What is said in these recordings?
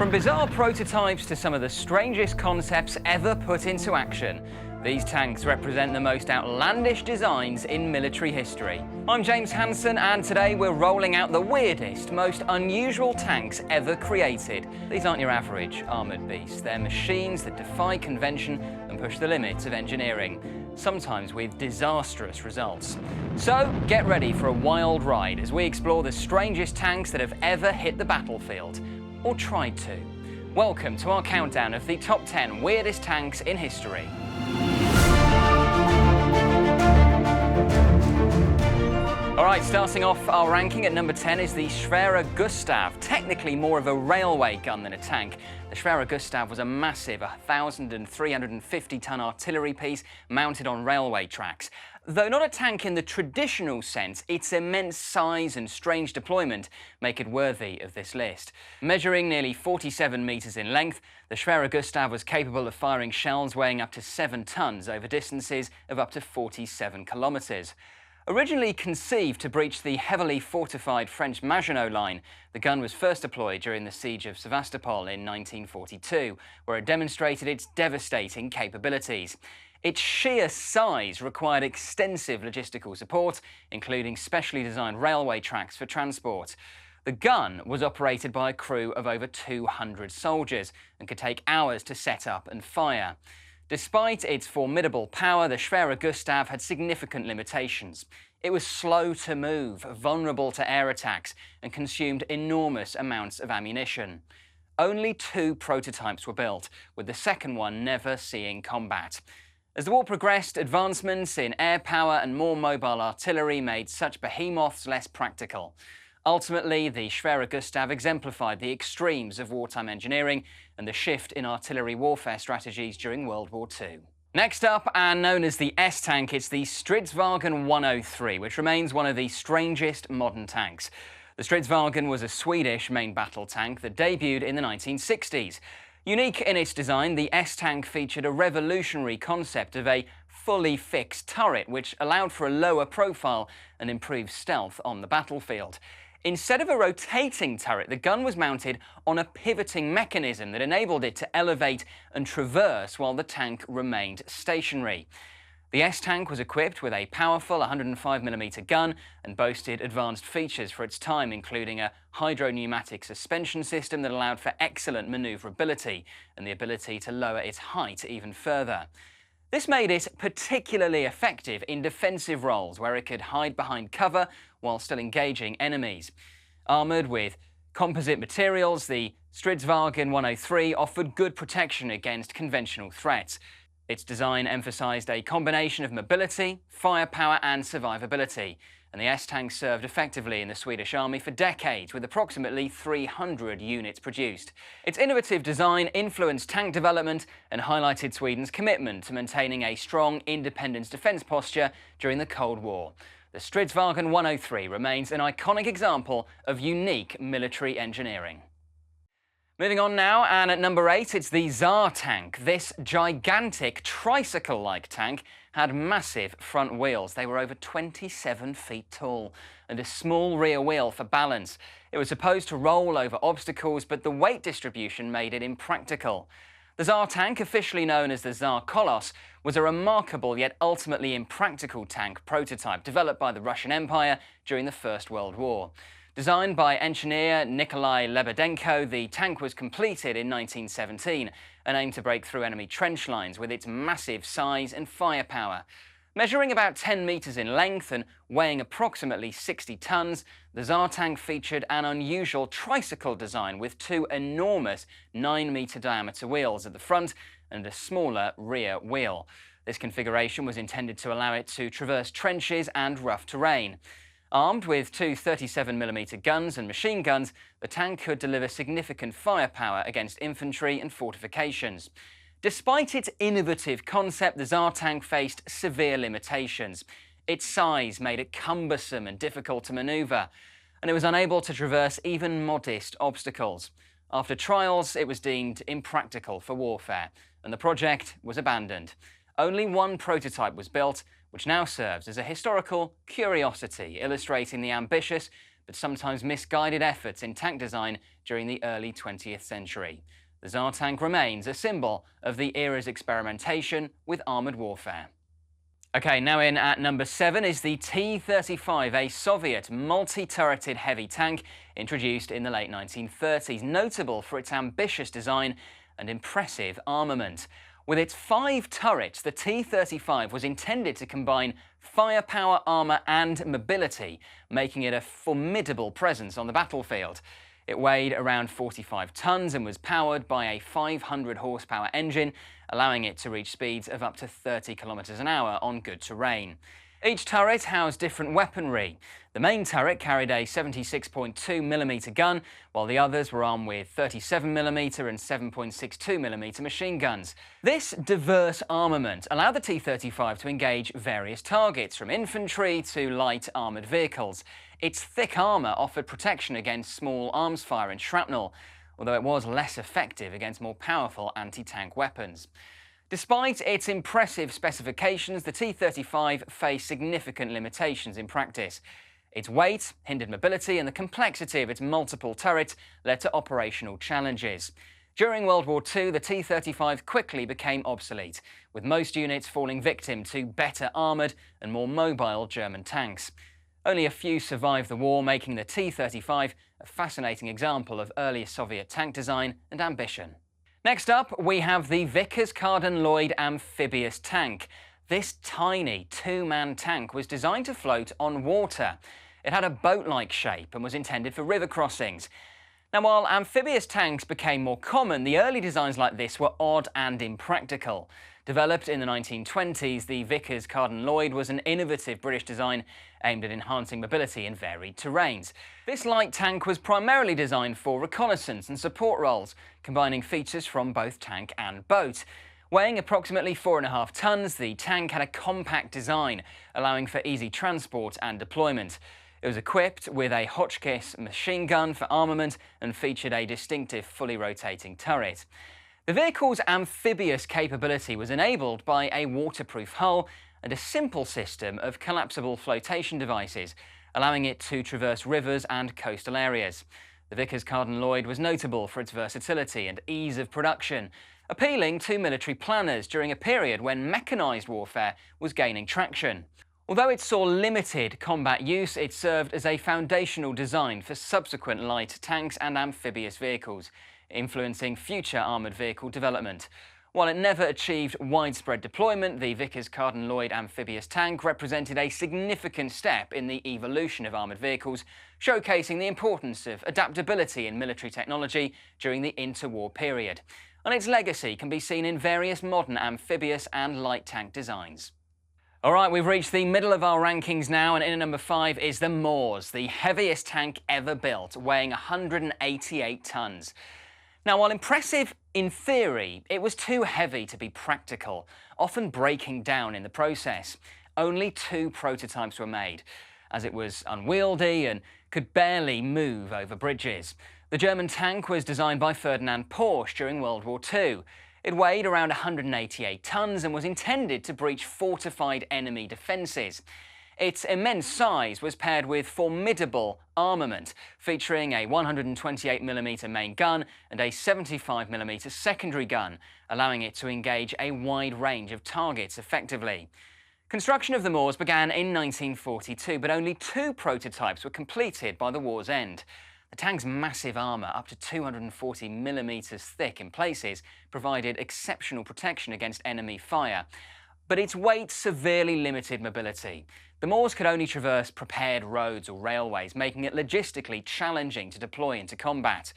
From bizarre prototypes to some of the strangest concepts ever put into action, these tanks represent the most outlandish designs in military history. I'm James Hanson, and today we're rolling out the weirdest, most unusual tanks ever created. These aren't your average armoured beasts. They're machines that defy convention and push the limits of engineering, sometimes with disastrous results. So get ready for a wild ride as we explore the strangest tanks that have ever hit the battlefield, or tried to. Welcome to our countdown of the top 10 weirdest tanks in history. Alright, starting off our ranking at number 10 is the Sha Gustav, technically more of a railway gun than a tank. The Sha Gustav was a massive 1,350-ton artillery piece mounted on railway tracks. Though not a tank in the traditional sense, its immense size and strange deployment make it worthy of this list. Measuring nearly 47 metres in length, the Sha Gustav was capable of firing shells weighing up to 7 tonnes over distances of up to 47 kilometres. Originally conceived to breach the heavily fortified French Maginot Line, the gun was first deployed during the siege of Sevastopol in 1942, where it demonstrated its devastating capabilities. Its sheer size required extensive logistical support, including specially designed railway tracks for transport. The gun was operated by a crew of over 200 soldiers and could take hours to set up and fire. Despite its formidable power, the Sha Gustav had significant limitations. It was slow to move, vulnerable to air attacks, and consumed enormous amounts of ammunition. Only 2 prototypes were built, with the second one never seeing combat. As the war progressed, advancements in air power and more mobile artillery made such behemoths less practical. Ultimately, the Sha Gustav exemplified the extremes of wartime engineering and the shift in artillery warfare strategies during World War II. Next up, and known as the S-Tank, it's the Stridsvagn 103, which remains one of the strangest modern tanks. The Stridsvagn was a Swedish main battle tank that debuted in the 1960s. Unique in its design, the S-Tank featured a revolutionary concept of a fully fixed turret, which allowed for a lower profile and improved stealth on the battlefield. Instead of a rotating turret, the gun was mounted on a pivoting mechanism that enabled it to elevate and traverse while the tank remained stationary. The S-Tank was equipped with a powerful 105mm gun and boasted advanced features for its time, including a hydropneumatic suspension system that allowed for excellent manoeuvrability and the ability to lower its height even further. This made it particularly effective in defensive roles where it could hide behind cover while still engaging enemies. Armoured with composite materials, the Stridsvagn 103 offered good protection against conventional threats. Its design emphasised a combination of mobility, firepower and survivability, and the S-Tank served effectively in the Swedish Army for decades, with approximately 300 units produced. Its innovative design influenced tank development and highlighted Sweden's commitment to maintaining a strong independence defence posture during the Cold War. The Stridsvagn 103 remains an iconic example of unique military engineering. Moving on now, and at number 8, it's the Zar Tank. This gigantic tricycle-like tank had massive front wheels. They were over 27 feet tall, and a small rear wheel for balance. It was supposed to roll over obstacles, but the weight distribution made it impractical. The Zar Tank, officially known as the Tsar Koloss, was a remarkable yet ultimately impractical tank prototype developed by the Russian Empire during the First World War. Designed by engineer Nikolai Lebedenko, the tank was completed in 1917 and aimed to break through enemy trench lines with its massive size and firepower. Measuring about 10 metres in length and weighing approximately 60 tonnes, the Zar Tank featured an unusual tricycle design with 2 enormous 9-metre diameter wheels at the front and a smaller rear wheel. This configuration was intended to allow it to traverse trenches and rough terrain. Armed with 2 37mm guns and machine guns, the tank could deliver significant firepower against infantry and fortifications. Despite its innovative concept, the Zar Tank faced severe limitations. Its size made it cumbersome and difficult to manoeuvre, and it was unable to traverse even modest obstacles. After trials, it was deemed impractical for warfare, and the project was abandoned. Only 1 prototype was built, which now serves as a historical curiosity, illustrating the ambitious but sometimes misguided efforts in tank design during the early 20th century. The Zar Tank remains a symbol of the era's experimentation with armoured warfare. Okay, now in at number 7 is the T35, a Soviet multi-turreted heavy tank introduced in the late 1930s, notable for its ambitious design and impressive armament. With its 5 turrets, the T35 was intended to combine firepower, armour and mobility, making it a formidable presence on the battlefield. It weighed around 45 tons and was powered by a 500 horsepower engine, allowing it to reach speeds of up to 30 kilometers an hour on good terrain. Each turret housed different weaponry. The main turret carried a 76.2mm gun, while the others were armed with 37mm and 7.62mm machine guns. This diverse armament allowed the T-35 to engage various targets, from infantry to light armoured vehicles. Its thick armour offered protection against small arms fire and shrapnel, although it was less effective against more powerful anti-tank weapons. Despite its impressive specifications, the T-35 faced significant limitations in practice. Its weight hindered mobility, and the complexity of its multiple turrets led to operational challenges. During World War II, the T-35 quickly became obsolete, with most units falling victim to better armoured and more mobile German tanks. Only a few survived the war, making the T-35 a fascinating example of early Soviet tank design and ambition. Next up, we have the Vickers-Carden-Loyd amphibious tank. This tiny two-man tank was designed to float on water. It had a boat-like shape and was intended for river crossings. Now, while amphibious tanks became more common, the early designs like this were odd and impractical. Developed in the 1920s, the Vickers-Carden-Loyd was an innovative British design aimed at enhancing mobility in varied terrains. This light tank was primarily designed for reconnaissance and support roles, combining features from both tank and boat. Weighing approximately 4.5 tons, the tank had a compact design, allowing for easy transport and deployment. It was equipped with a Hotchkiss machine gun for armament and featured a distinctive fully rotating turret. The vehicle's amphibious capability was enabled by a waterproof hull and a simple system of collapsible flotation devices, allowing it to traverse rivers and coastal areas. The Vickers-Carden-Loyd was notable for its versatility and ease of production, appealing to military planners during a period when mechanised warfare was gaining traction. Although it saw limited combat use, it served as a foundational design for subsequent light tanks and amphibious vehicles, influencing future armoured vehicle development. While it never achieved widespread deployment, the Vickers-Carden-Loyd amphibious tank represented a significant step in the evolution of armoured vehicles, showcasing the importance of adaptability in military technology during the interwar period. And its legacy can be seen in various modern amphibious and light tank designs. Alright, we've reached the middle of our rankings now, and in at number 5 is the Morse, the heaviest tank ever built, weighing 188 tons. Now, while impressive in theory, it was too heavy to be practical, often breaking down in the process. Only 2 prototypes were made, as it was unwieldy and could barely move over bridges. The German tank was designed by Ferdinand Porsche during World War II. It weighed around 188 tons and was intended to breach fortified enemy defences. Its immense size was paired with formidable armament, featuring a 128mm main gun and a 75mm secondary gun, allowing it to engage a wide range of targets effectively. Construction of the Morse began in 1942, but only 2 prototypes were completed by the war's end. The tank's massive armour, up to 240mm thick in places, provided exceptional protection against enemy fire. But its weight severely limited mobility. The Morse could only traverse prepared roads or railways, making it logistically challenging to deploy into combat.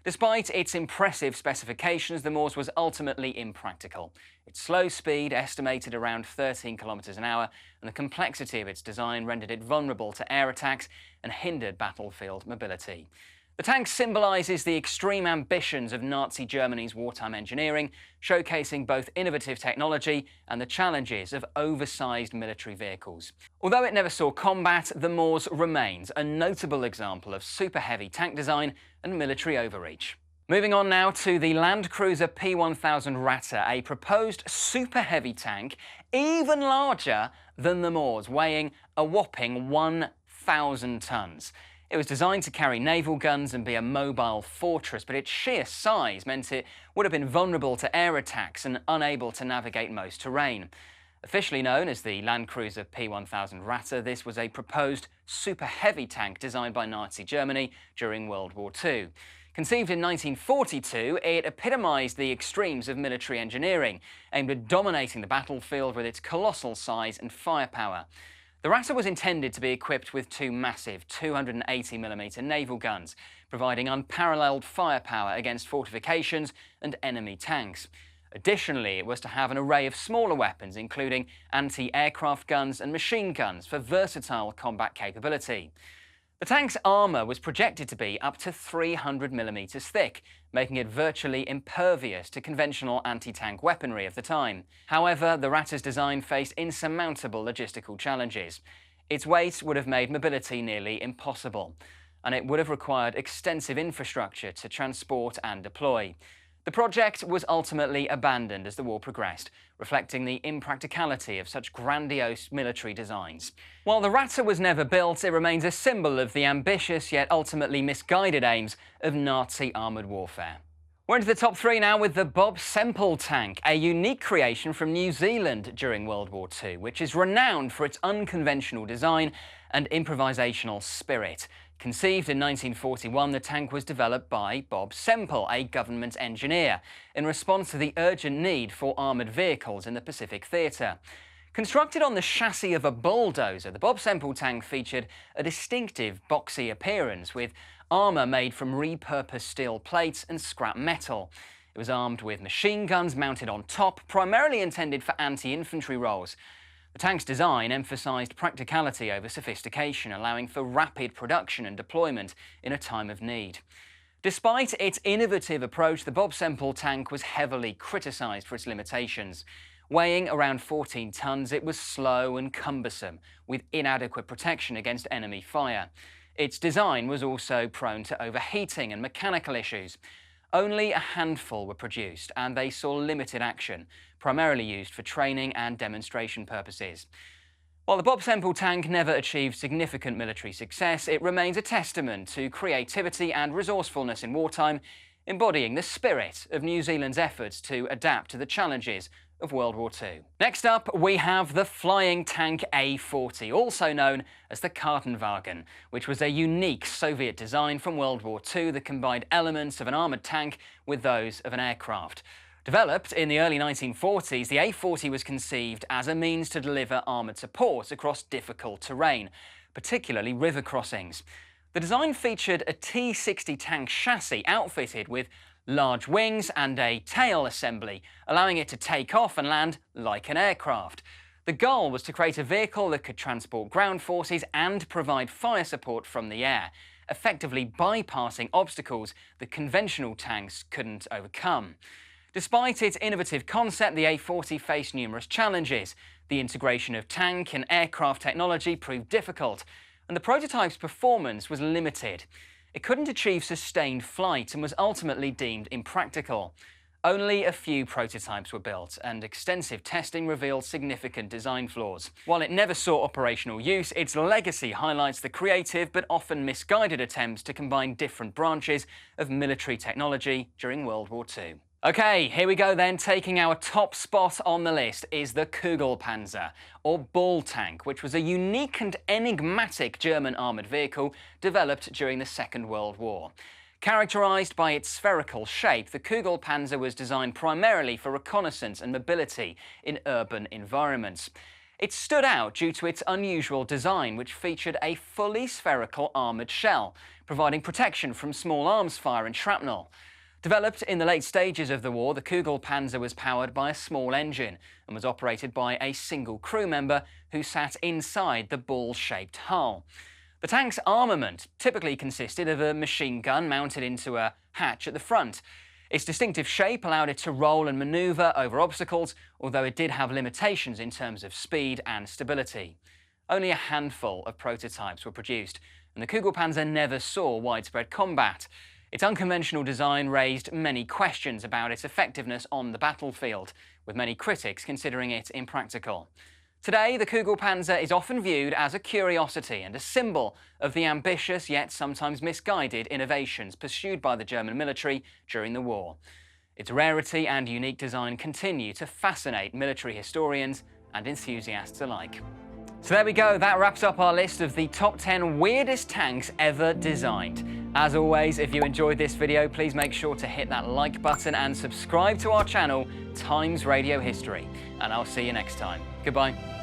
Despite its impressive specifications, the Morse was ultimately impractical. Its slow speed, estimated around 13 kilometers an hour, and the complexity of its design rendered it vulnerable to air attacks and hindered battlefield mobility. The tank symbolises the extreme ambitions of Nazi Germany's wartime engineering, showcasing both innovative technology and the challenges of oversized military vehicles. Although it never saw combat, the Morse remains a notable example of super heavy tank design and military overreach. Moving on now to the Land Cruiser P1000 Ratter, a proposed super heavy tank even larger than the Morse, weighing a whopping 1,000 tons. It was designed to carry naval guns and be a mobile fortress, but its sheer size meant it would have been vulnerable to air attacks and unable to navigate most terrain. Officially known as the Land Cruiser P1000 Ratter, this was a proposed super heavy tank designed by Nazi Germany during World War II. Conceived in 1942, it epitomised the extremes of military engineering, aimed at dominating the battlefield with its colossal size and firepower. The Ratter was intended to be equipped with two massive 280mm naval guns, providing unparalleled firepower against fortifications and enemy tanks. Additionally, it was to have an array of smaller weapons, including anti-aircraft guns and machine guns for versatile combat capability. The tank's armour was projected to be up to 300mm thick, making it virtually impervious to conventional anti-tank weaponry of the time. However, the Ratter's design faced insurmountable logistical challenges. Its weight would have made mobility nearly impossible, and it would have required extensive infrastructure to transport and deploy. The project was ultimately abandoned as the war progressed, reflecting the impracticality of such grandiose military designs. While the Ratter was never built, it remains a symbol of the ambitious yet ultimately misguided aims of Nazi armoured warfare. We're into the top three now with the BobSLE Tank, a unique creation from New Zealand during World War II, which is renowned for its unconventional design and improvisational spirit. Conceived in 1941, the tank was developed by BobSLE, a government engineer, in response to the urgent need for armoured vehicles in the Pacific Theatre. Constructed on the chassis of a bulldozer, the BobSLE tank featured a distinctive boxy appearance, with armour made from repurposed steel plates and scrap metal. It was armed with machine guns mounted on top, primarily intended for anti-infantry roles. The tank's design emphasised practicality over sophistication, allowing for rapid production and deployment in a time of need. Despite its innovative approach, the BobSLE tank was heavily criticised for its limitations. Weighing around 14 tonnes, it was slow and cumbersome, with inadequate protection against enemy fire. Its design was also prone to overheating and mechanical issues. Only a handful were produced, and they saw limited action, primarily used for training and demonstration purposes. While the BobSLE tank never achieved significant military success, it remains a testament to creativity and resourcefulness in wartime, embodying the spirit of New Zealand's efforts to adapt to the challenges of World War II. Next up, we have the flying tank A-40, also known as the Cardan, which was a unique Soviet design from World War II that combined elements of an armoured tank with those of an aircraft. Developed in the early 1940s, the A-40 was conceived as a means to deliver armoured support across difficult terrain, particularly river crossings. The design featured a T-60 tank chassis outfitted with large wings and a tail assembly, allowing it to take off and land like an aircraft. The goal was to create a vehicle that could transport ground forces and provide fire support from the air, effectively bypassing obstacles that conventional tanks couldn't overcome. Despite its innovative concept, the A-40 faced numerous challenges. The integration of tank and aircraft technology proved difficult, and the prototype's performance was limited. It couldn't achieve sustained flight and was ultimately deemed impractical. Only a few prototypes were built, and extensive testing revealed significant design flaws. While it never saw operational use, its legacy highlights the creative but often misguided attempts to combine different branches of military technology during World War II. Okay, here we go then. Taking our top spot on the list is the Cougal Panza, or ball tank, which was a unique and enigmatic German armoured vehicle developed during the Second World War. Characterised by its spherical shape, the Cougal Panza was designed primarily for reconnaissance and mobility in urban environments. It stood out due to its unusual design, which featured a fully spherical armoured shell, providing protection from small arms fire and shrapnel. Developed in the late stages of the war, the Cougal Panza was powered by a small engine and was operated by a single crew member who sat inside the ball-shaped hull. The tank's armament typically consisted of a machine gun mounted into a hatch at the front. Its distinctive shape allowed it to roll and manoeuvre over obstacles, although it did have limitations in terms of speed and stability. Only a handful of prototypes were produced, and the Cougal Panza never saw widespread combat. Its unconventional design raised many questions about its effectiveness on the battlefield, with many critics considering it impractical. Today, the Cougal Panza is often viewed as a curiosity and a symbol of the ambitious yet sometimes misguided innovations pursued by the German military during the war. Its rarity and unique design continue to fascinate military historians and enthusiasts alike. So there we go, that wraps up our list of the top 10 weirdest tanks ever designed. As always, if you enjoyed this video, please make sure to hit that like button and subscribe to our channel, Times Radio History. And I'll see you next time. Goodbye.